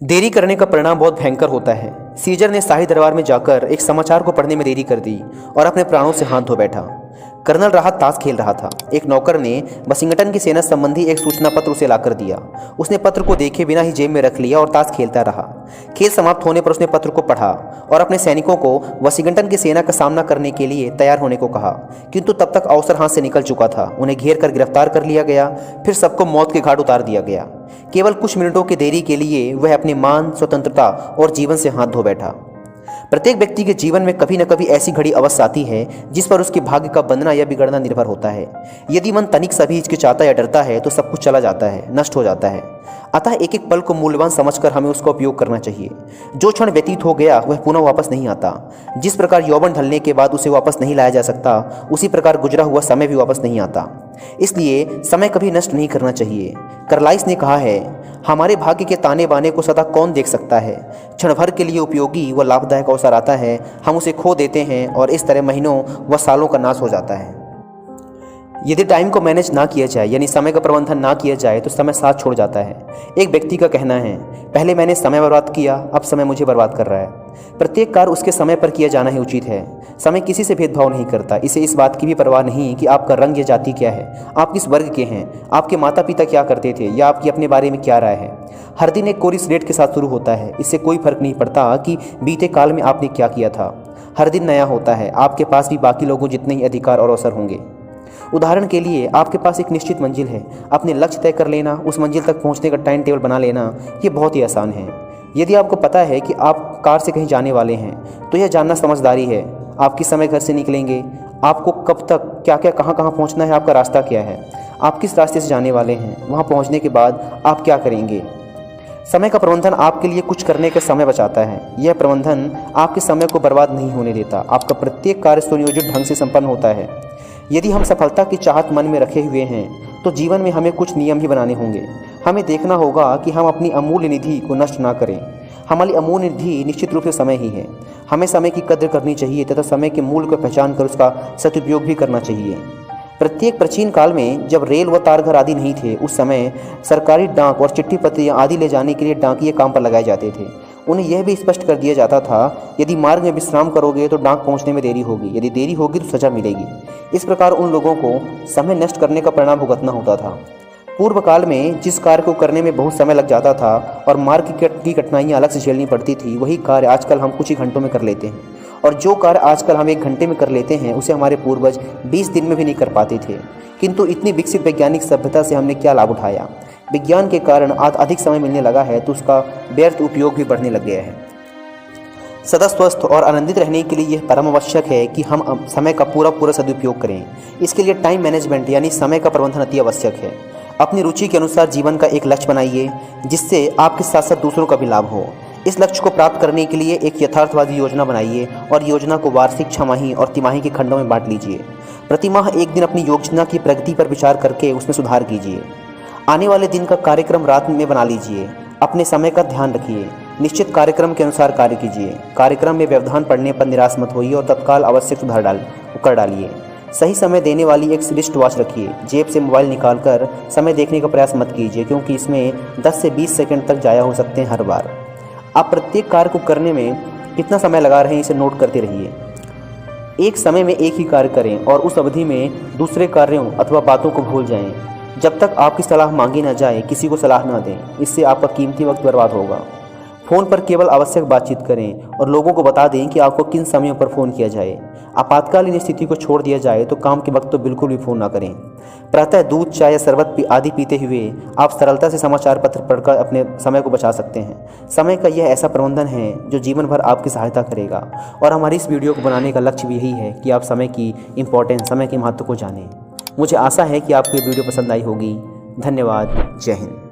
देरी करने का परिणाम बहुत भयंकर होता है। सीजर ने शाही दरबार में जाकर एक समाचार को पढ़ने में देरी कर दी और अपने प्राणों से हाथ धो बैठा। कर्नल राहत ताश खेल रहा था। एक नौकर ने वशिंगटन की सेना संबंधी एक सूचना पत्र उसे लाकर दिया। उसने पत्र को देखे बिना ही जेब में रख लिया और ताश खेलता रहा। खेल समाप्त होने पर उसने पत्र को पढ़ा और अपने सैनिकों को वशिंगटन की सेना का सामना करने के लिए तैयार होने को कहा, किंतु तब तक अवसर हाथ से निकल चुका था। उन्हें घेर कर गिरफ्तार कर लिया गया, फिर सबको मौत के घाट उतार दिया गया। केवल कुछ मिनटों की देरी के लिए वह अपनी मान, स्वतंत्रता और जीवन से हाथ धो बैठा। प्रत्येक व्यक्ति के जीवन में कभी न कभी ऐसी घड़ी अवश्य आती है जिस पर उसके भाग्य का बनना या बिगड़ना निर्भर होता है। यदि मन तनिक सा भी हिचकिचाता या डरता है तो सब कुछ चला जाता है, नष्ट हो जाता है। अतः एक एक पल को मूल्यवान समझकर हमें उसका उपयोग करना चाहिए। जो क्षण व्यतीत हो गया वह पुनः वापस नहीं आता। जिस प्रकार यौवन ढलने के बाद उसे वापस नहीं लाया जा सकता, उसी प्रकार गुजरा हुआ समय भी वापस नहीं आता। इसलिए समय कभी नष्ट नहीं करना चाहिए। कार्लाइस ने कहा है, हमारे भाग्य के ताने बाने को सदा कौन देख सकता है। क्षण भर के लिए उपयोगी व लाभदायक अवसर आता है, हम उसे खो देते हैं और इस तरह महीनों व सालों का नाश हो जाता है। यदि टाइम को मैनेज ना किया जाए, यानी समय का प्रबंधन ना किया जाए, तो समय साथ छोड़ जाता है। एक व्यक्ति का कहना है, पहले मैंने समय बर्बाद किया, अब समय मुझे बर्बाद कर रहा है। प्रत्येक कार्य उसके समय पर किया जाना ही उचित है। समय किसी से भेदभाव नहीं करता। इसे इस बात की भी परवाह नहीं कि आपका रंग या जाति क्या है, आप किस वर्ग के हैं, आपके माता पिता क्या करते थे या आपकी अपने बारे में क्या राय है। हर दिन एक कोरी स्लेट के साथ शुरू होता है। इससे कोई फर्क नहीं पड़ता कि बीते काल में आपने क्या किया था। हर दिन नया होता है। आपके पास भी बाकी लोगों जितने ही अधिकार और अवसर होंगे। उदाहरण के लिए, आपके पास एक निश्चित मंजिल है। अपने लक्ष्य तय कर लेना, उस मंजिल तक पहुंचने का टाइम टेबल बना लेना, ये बहुत ही आसान है। यदि आपको पता है कि आप कार से कहीं जाने वाले हैं, तो यह जानना समझदारी है। आप किस समय घर से निकलेंगे, आपको कब तक क्या क्या कहाँ कहाँ पहुँचना है, आपका रास्ता क्या है, आप किस रास्ते से जाने वाले हैं, वहाँ पहुँचने के बाद आप क्या करेंगे। समय का प्रबंधन आपके लिए कुछ करने का समय बचाता है। यह प्रबंधन आपके समय को बर्बाद नहीं होने देता। आपका प्रत्येक कार्य सुनियोजित ढंग से संपन्न होता है। यदि हम सफलता की चाहत मन में रखे हुए हैं तो जीवन में हमें कुछ नियम ही बनाने होंगे। हमें देखना होगा कि हम अपनी अमूल्य निधि को नष्ट ना करें। हमारी अमूल्य निधि निश्चित रूप से समय ही है। हमें समय की कद्र करनी चाहिए तथा समय के मूल्य को पहचान कर उसका सदुपयोग भी करना चाहिए। प्रत्येक प्राचीन काल में जब रेल व तारघर आदि नहीं थे, उस समय सरकारी डाक और चिट्ठी पत्रियाँ आदि ले जाने के लिए डाकिये काम पर लगाए जाते थे। उन्हें यह भी स्पष्ट कर दिया जाता था, यदि मार्ग में विश्राम करोगे तो डाक पहुंचने में देरी होगी, यदि देरी होगी तो सजा मिलेगी। इस प्रकार उन लोगों को समय नष्ट करने का परिणाम भुगतना होता था। पूर्व काल में जिस कार्य को करने में बहुत समय लग जाता था और मार्ग की कठिनाइयाँ अलग से झेलनी पड़ती थी, वही कार्य आजकल हम कुछ ही घंटों में कर लेते हैं। और जो कार्य आजकल हम 1 घंटे में कर लेते हैं, उसे हमारे पूर्वज 20 दिन में भी नहीं कर पाते थे। किंतु इतनी विकसित वैज्ञानिक सभ्यता से हमने क्या लाभ उठाया। विज्ञान के कारण आज अधिक समय मिलने लगा है, तो उसका व्यर्थ उपयोग भी बढ़ने लग गया है। सदा स्वस्थ और आनंदित रहने के लिए यह परम आवश्यक है कि हम समय का पूरा सदुपयोग करें। इसके लिए टाइम मैनेजमेंट यानी समय का प्रबंधन अति आवश्यक है। अपनी रुचि के अनुसार जीवन का एक लक्ष्य बनाइए, जिससे आपके साथ साथ दूसरों का भी लाभ हो। इस लक्ष्य को प्राप्त करने के लिए एक यथार्थवादी योजना बनाइए और योजना को वार्षिक, छमाही और तिमाही के खंडों में बांट लीजिए। प्रतिमाह एक दिन अपनी योजना की प्रगति पर विचार करके उसमें सुधार कीजिए। आने वाले दिन का कार्यक्रम रात में बना लीजिए। अपने समय का ध्यान रखिए। निश्चित कार्यक्रम के अनुसार कार्य कीजिए। कार्यक्रम में व्यवधान पड़ने पर निराश मत होइए और तत्काल आवश्यक सुधार कर डालिए। सही समय देने वाली एक रिस्ट वॉच रखिए। जेब से मोबाइल निकालकर समय देखने का प्रयास मत कीजिए, क्योंकि इसमें 10 से 20 सेकंड तक जाया हो सकते हैं हर बार। आप प्रत्येक कार्य को करने में कितना समय लगा रहे हैं, इसे नोट करते रहिए। एक समय में एक ही कार्य करें और उस अवधि में दूसरे कार्यों अथवा बातों को भूल जाएं। जब तक आपकी सलाह मांगी ना जाए, किसी को सलाह ना दें। इससे आपका कीमती वक्त बर्बाद होगा। फ़ोन पर केवल आवश्यक बातचीत करें और लोगों को बता दें कि आपको किन समयों पर फ़ोन किया जाए। आपातकालीन स्थिति को छोड़ दिया जाए तो काम के वक्त तो बिल्कुल भी फ़ोन ना करें। प्रातः दूध, चाय या शरबत आदि पीते हुए आप सरलता से समाचार पत्र पढ़कर अपने समय को बचा सकते हैं। समय का यह ऐसा प्रबंधन है जो जीवन भर आपकी सहायता करेगा। और हमारी इस वीडियो को बनाने का लक्ष्य भी यही है कि आप समय की इम्पोर्टेंस, समय के महत्व को जानें। मुझे आशा है कि आपको ये वीडियो पसंद आई होगी। धन्यवाद। जय हिंद।